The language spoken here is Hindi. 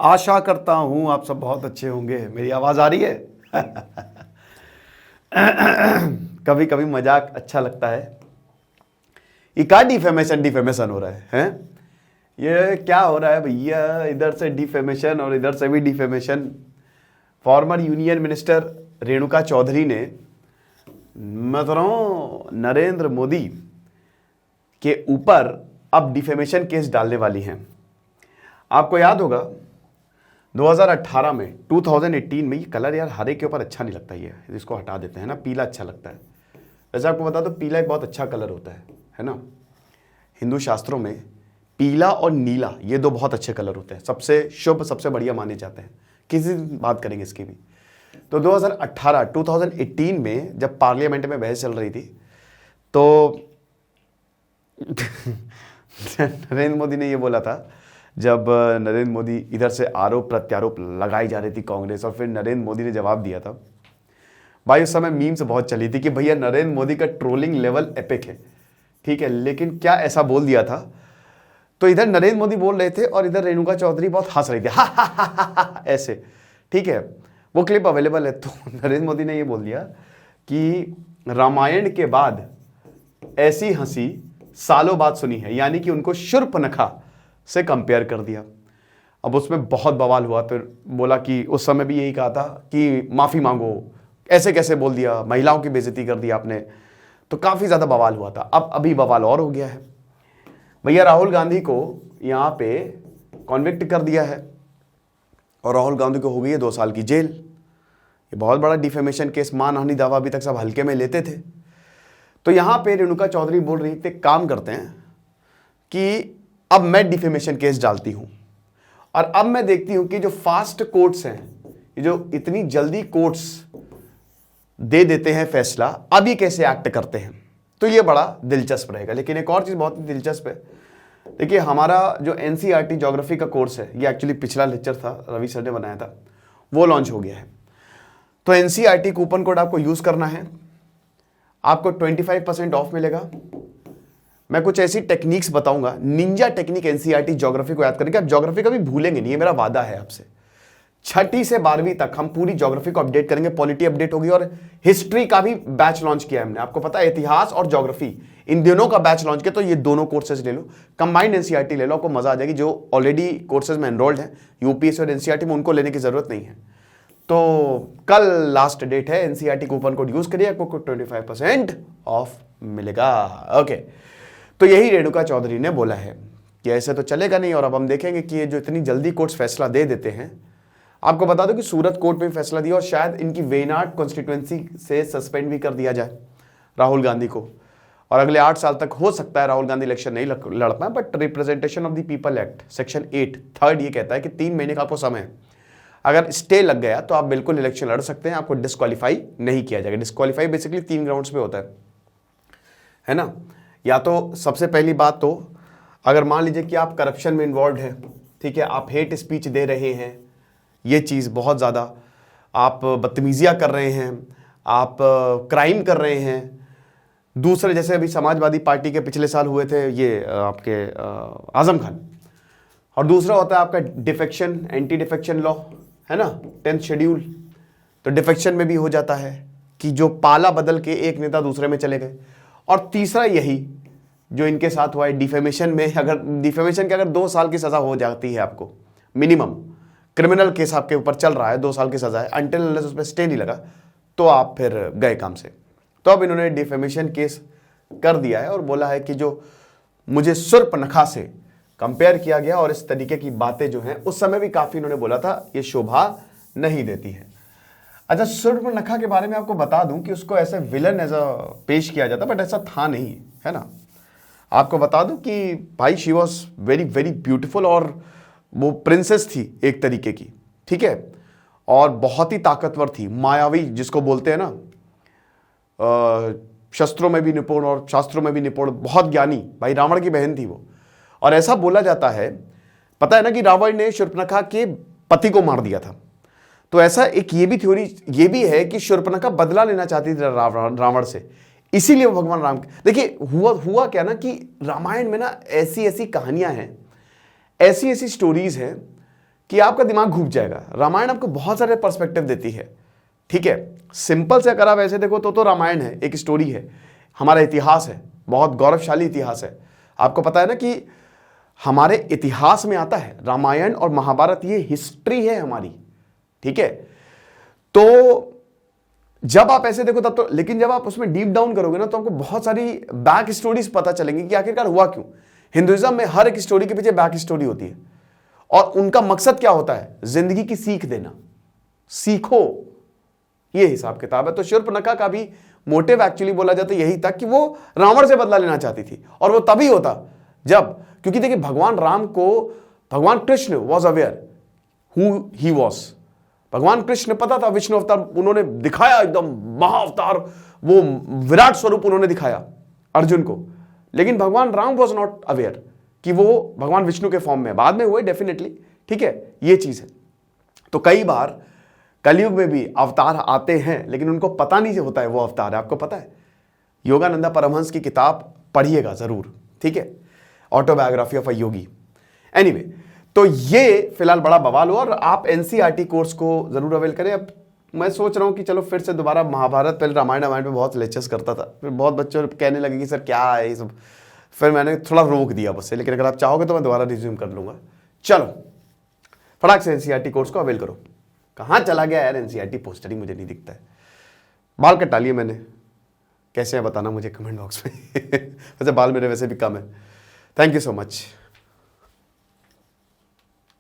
आशा करता हूं आप सब बहुत अच्छे होंगे। मेरी आवाज आ रही है? कभी कभी मजाक अच्छा लगता है। ये क्या डिफेमेशन हो रहा है, हैं? ये क्या हो रहा है भैया? इधर से डिफेमेशन और इधर से भी defamation. Former union minister Renuka Chaudhary ने, मैं तो रहा हूं, नरेंद्र मोदी के ऊपर अब डिफेमेशन केस डालने वाली हैं। आपको याद होगा 2018 में 2018 में, ये कलर यार हरे के ऊपर अच्छा नहीं लगता, ये इसको हटा देते हैं ना, पीला अच्छा लगता है। वैसे आपको बता दो, पीला एक बहुत अच्छा कलर होता है ना। हिंदू शास्त्रों में पीला और नीला ये दो बहुत अच्छे कलर होते हैं, सबसे शुभ सबसे बढ़िया माने जाते हैं। किसी दिन बात करेंगे इसकी भी। तो 2018 में जब पार्लियामेंट में बहस चल रही थी तो नरेंद्र मोदी ने ये बोला था, जब नरेंद्र मोदी इधर से आरोप प्रत्यारोप लगाई जा रही थी कांग्रेस, और फिर नरेंद्र मोदी ने जवाब दिया था। भाई उस समय मीम्स बहुत चली थी कि भैया नरेंद्र मोदी का ट्रोलिंग लेवल एपिक है, ठीक है, लेकिन क्या ऐसा बोल दिया था। तो इधर नरेंद्र मोदी बोल रहे थे और इधर रेणुका चौधरी बहुत हंस रही थी, हा हा हा हा ऐसे, ठीक है। वो क्लिप अवेलेबल है। तो नरेंद्र मोदी ने ये बोल दिया कि रामायण के बाद ऐसी हंसी सालों बाद सुनी है, यानी कि उनको शूर्पणखा से कंपेयर कर दिया। अब उसमें बहुत बवाल हुआ। फिर बोला कि उस समय भी यही कहा था कि माफी मांगो, ऐसे कैसे बोल दिया, महिलाओं की बेइज्जती कर दी आपने। तो काफी ज्यादा बवाल हुआ था। अब अभी बवाल और हो गया है। भैया राहुल गांधी को यहां पे कॉन्विक्ट कर दिया है और राहुल गांधी को हो गई है 2 साल की जेल। ये बहुत बड़ा डिफेमेशन केस, मानहानि दावा अभी तक सब हल्के में लेते थे। तो यहां पे रेणुका चौधरी बोल रही थी, काम करते हैं कि अब मैं डिफेमेशन केस डालती हूं और अब मैं देखती हूं कि जो फास्ट कोर्ट्स हैं, ये जो इतनी जल्दी कोर्ट्स दे देते हैं फैसला, अब ये कैसे एक्ट करते हैं। तो ये बड़ा दिलचस्प रहेगा। लेकिन एक और चीज बहुत ही दिलचस्प है। देखिए हमारा जो एनसीईआरटी ज्योग्राफी का कोर्स है, ये एक्चुअली पिछला लेक्चर था, रवि सर ने बनाया था, वो लॉन्च हो गया है। तो एनसीईआरटी कूपन कोड आपको यूज करना है, आपको 25% ऑफ मिलेगा। मैं कुछ ऐसी टेक्निक्स बताऊंगा, निंजा टेक्निक एनसीईआरटी ज्योग्राफी को याद करके। आप ज्योग्राफी कभी भूलेंगे नहीं, ये मेरा वादा है आपसे। 6ठी से 12वीं तक हम पूरी ज्योग्राफी को अपडेट करेंगे, पॉलिटी अपडेट होगी और हिस्ट्री का भी बैच लॉन्च किया है हमने। आपको पता है इतिहास और ज्योग्राफी इन दोनों का बैच लॉन्च किया। तो ये दोनों कोर्सेज ले लो, कंबाइंड एनसीईआरटी ले लो, आपको मजा आ जाएगी। जो ऑलरेडी कोर्सेज में एनरोल्ड है यूपीएससी और एनसीईआरटी में, उनको लेने की जरूरत नहीं है। तो कल लास्ट डेट है, एनसीईआरटी कूपन कोड यूज करिए, आपको 25% ऑफ मिलेगा। ओके, तो यही रेणुका चौधरी ने बोला है कि ऐसे तो चलेगा नहीं। और अब हम देखेंगे कि ये जो इतनी जल्दी कोर्ट्स फैसला दे देते हैं। आपको बता दो कि सूरत कोर्ट में फैसला दिया और शायद इनकी वेनाड कॉन्स्टिट्यूएंसी से सस्पेंड भी कर दिया जाए राहुल गांधी को, और अगले 8 साल तक हो सकता है राहुल गांधी इलेक्शन नहीं लड़ पाए। But representation of the people act section 8 third ये कहता है कि 3 महीने का आपको समय है। अगर स्टे लग गया तो आप बिल्कुल इलेक्शन लड़ सकते हैं, आपको डिस्क्वालीफाई नहीं किया जाएगा। डिस्क्वालीफाई बेसिकली 3 ग्राउंड्स पे होता है ना। या तो सबसे पहली बात, तो अगर मान लीजिए कि आप करप्शन में इन्वॉल्व हैं, ठीक है, आप हेट स्पीच दे रहे हैं, ये चीज़ बहुत ज़्यादा, आप बदतमीजियाँ कर रहे हैं, आप क्राइम कर रहे हैं। दूसरे जैसे अभी समाजवादी पार्टी के पिछले साल हुए थे ये आपके आजम खान। और दूसरा होता है आपका डिफेक्शन, एंटी डिफेक्शन लॉ, है ना, 10th शेड्यूल। तो डिफेक्शन में भी हो जाता है कि जो पाला बदल के एक नेता दूसरे में चले गए। और तीसरा यही जो इनके साथ हुआ है डिफेमेशन में, अगर डिफेमेशन के अगर 2 साल की सजा हो जाती है आपको मिनिमम, क्रिमिनल केस आपके ऊपर चल रहा है, 2 साल की सजा है, अनटिल अनलेस उस पर स्टे नहीं लगा, तो आप फिर गए काम से। तो अब इन्होंने डिफेमेशन केस कर दिया है और बोला है कि जो मुझे शूर्पणखा से कंपेयर किया गया और इस तरीके की बातें जो हैं, उस समय भी काफी इन्होंने बोला था ये शोभा नहीं देती है। अच्छा, शूर्पणखा के बारे में आपको बता दूं कि उसको ऐसे विलन एज अ पेश किया जाता, बट ऐसा था नहीं, है ना। आपको बता दूं कि भाई she was very very beautiful, और वो प्रिंसेस थी एक तरीके की, ठीक है, और बहुत ही ताकतवर थी, मायावी जिसको बोलते हैं ना, शस्त्रों में भी निपुण और शास्त्रों में भी निपुण, बहुत ज्ञानी। भाई रावण की बहन थी वो। और ऐसा बोला जाता है, पता है ना, कि रावण ने शूर्पणखा के पति को मार दिया था। तो ऐसा एक ये भी थ्योरी ये भी है कि शूर्पणखा बदला लेना चाहती थी रावण से, इसीलिए भगवान राम। देखिए हुआ क्या ना कि रामायण में ना ऐसी ऐसी कहानियां हैं, ऐसी ऐसी स्टोरीज हैं कि आपका दिमाग घूम जाएगा। रामायण आपको बहुत सारे पर्सपेक्टिव देती है, ठीक है। सिंपल से अगर आप ऐसे देखो तो रामायण है, एक स्टोरी है, हमारा इतिहास है, बहुत गौरवशाली इतिहास है। आपको पता है ना कि हमारे इतिहास में आता है रामायण और महाभारत, ये हिस्ट्री है हमारी, ठीक है। तो जब आप ऐसे देखो तब तो, लेकिन जब आप उसमें डीप डाउन करोगे ना तो आपको बहुत सारी बैक स्टोरीज पता चलेंगी कि आखिरकार हुआ क्यों। हिंदुइज्म में हर एक स्टोरी के पीछे बैक स्टोरी होती है और उनका मकसद क्या होता है, जिंदगी की सीख देना, सीखो, ये हिसाब किताब है। तो शूर्पणखा का भी मोटिव एक्चुअली बोला जाता है यही था कि वो रावण से बदला लेना चाहती थी, और वो तभी होता जब, क्योंकि देखिए भगवान राम को भगवान Krishna was aware who he was. भगवान कृष्ण पता था विष्णु अवतार उन्होंने दिखाया, एकदम महाअवतार, वो विराट स्वरूप उन्होंने दिखाया अर्जुन को, लेकिन भगवान राम वॉज नॉट अवेयर कि वो भगवान विष्णु के फॉर्म में, बाद में हुए डेफिनेटली, ठीक है, ये चीज है। तो कई बार कलयुग में भी अवतार आते हैं लेकिन उनको पता नहीं होता है वो अवतार है। आपको पता है, योगानंदा परमहंस की किताब पढ़िएगा जरूर, ठीक है, autobiography of a Yogi. Anyway, तो ये फिलहाल बड़ा बवाल हुआ और आप एनसीईआरटी कोर्स को जरूर अवेल करें। अब मैं सोच रहा हूं कि चलो फिर से दोबारा महाभारत, पहले रामायण पे बहुत लेक्चर्स करता था, फिर बहुत बच्चों कहने लगे कि सर क्या है ये सब, फिर मैंने थोड़ा रोक दिया बस से, लेकिन अगर आप चाहोगे तो मैं दोबारा रिज्यूम कर लूंगा। चलो फटाक से एनसीईआरटी कोर्स को अवेल करो। कहाँ चला गया यार एनसीईआरटी, पोस्टर ही मुझे नहीं दिखता है। बाल कटा लिए मैंने, कैसे है बताना मुझे कमेंट बॉक्स में वैसे बाल मेरे वैसे भी कम है। Thank you so much.